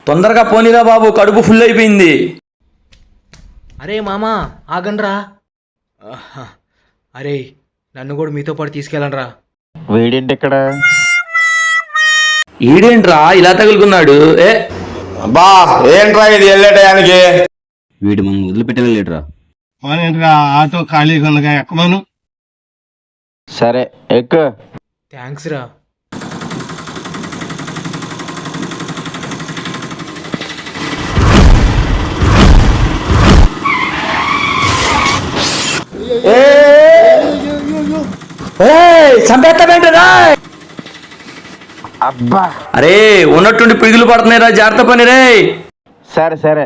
తొందరగా పోనీరా బాబు, కడుపు ఫుల్ అయిపోయింది. అరే మామా ఆగండ్రా. అరే నన్ను కూడా మీతో పాటు తీసుకెళ్ళండ్రా. వీడేంటి ఇక్కడ? ఈడేంట్రా ఇలా తగులుకున్నాడు? బా ఏంట్రా ఇది వెళ్ళే టయానికి? వీడు మనం వదిలిపెట్టలేడురా. ఆటో ఖాళీగా ఉందిగా, ఎక్కమను. సరే ఎక్కు. థ్యాంక్స్ రా. చంపేస్తామేంటరా? అబ్బా అరే ఉన్నట్టుండి పిడుగులు పడుతున్నాయిరా, జాగ్రత్త పని రే. సరే సరే.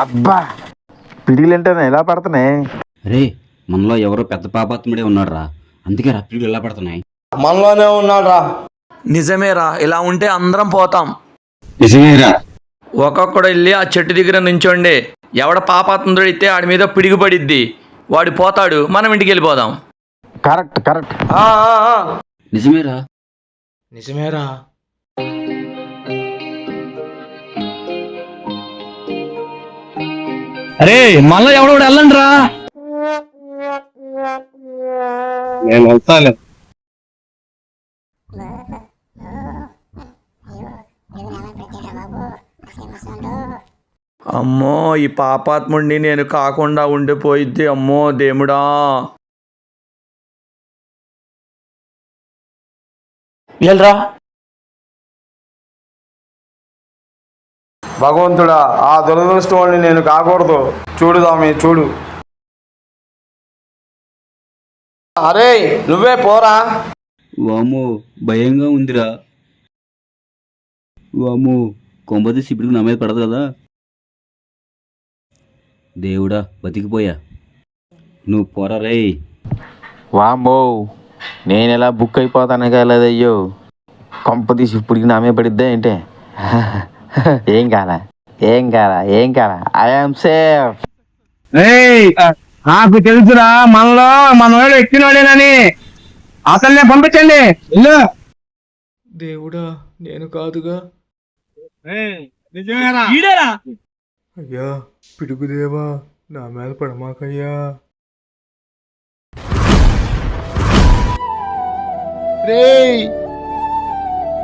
అబ్బా పిడిగిలంటేనే ఎలా పడుతున్నాయి? రే మనలో ఎవరో పెద్ద పాపాత్ముడే ఉన్నాడు రా, అందుకే రాత్రులు ఇలా పడుతున్నాయి. మనలోనే ఉన్నాడ్రా. నిజమేరా, ఇలా ఉంటే అందరం పోతాం. నిజమేరా. ఒక్కొక్కడు వెళ్ళి ఆ చెట్టు దగ్గర నుంచోండి. ఎవడ పాపాత్ముడు అయితే ఆడి మీద పిడుగు పడిద్ది, వాడు పోతాడు, మనం ఇంటికి వెళ్ళిపోదాం. Correct correct. నిజమేరా. నిజమేరా. అరే మళ్ళీ ఎవడో వెళ్ళండి రా. నేను వెళ్తాను. అమ్మో ఈ పాపాత్ముడిని నేను కాకుండా ఉండిపోయిద్ది. అమ్మో దేవుడా. వెళ్ళరా. భగవంతుడా, ఆ దురదృష్టవాణ్ణి నేను కాకూడదు. చూడుదామి చూడు. అరే నువ్వే పోరా. వామో భయంగా ఉందిరా. వామో కొంపది సిపిడికి నా మీద పడదు కదా. దేవుడా బతికిపోయా. నువ్వు పోరా రే. వామ్మో నేను ఎలా బుక్ అయిపోతాను కాలేదయ్యో. కొంప తీసి ఇప్పటికి నా మీద పడిద్దా ఏంటే? ఏం కాల ఏం కాల ఏం కాల. I'm safe. నాకు తెలుసురా, మనలో మనవాడు ఎక్కినోడేనని. అసలనే పంపించండి. దేవుడా నేను కాదుగా. నిజమేరా. అయ్యా పిడుగుదేవా నా మీద పడమాకయ్యా. రేయ్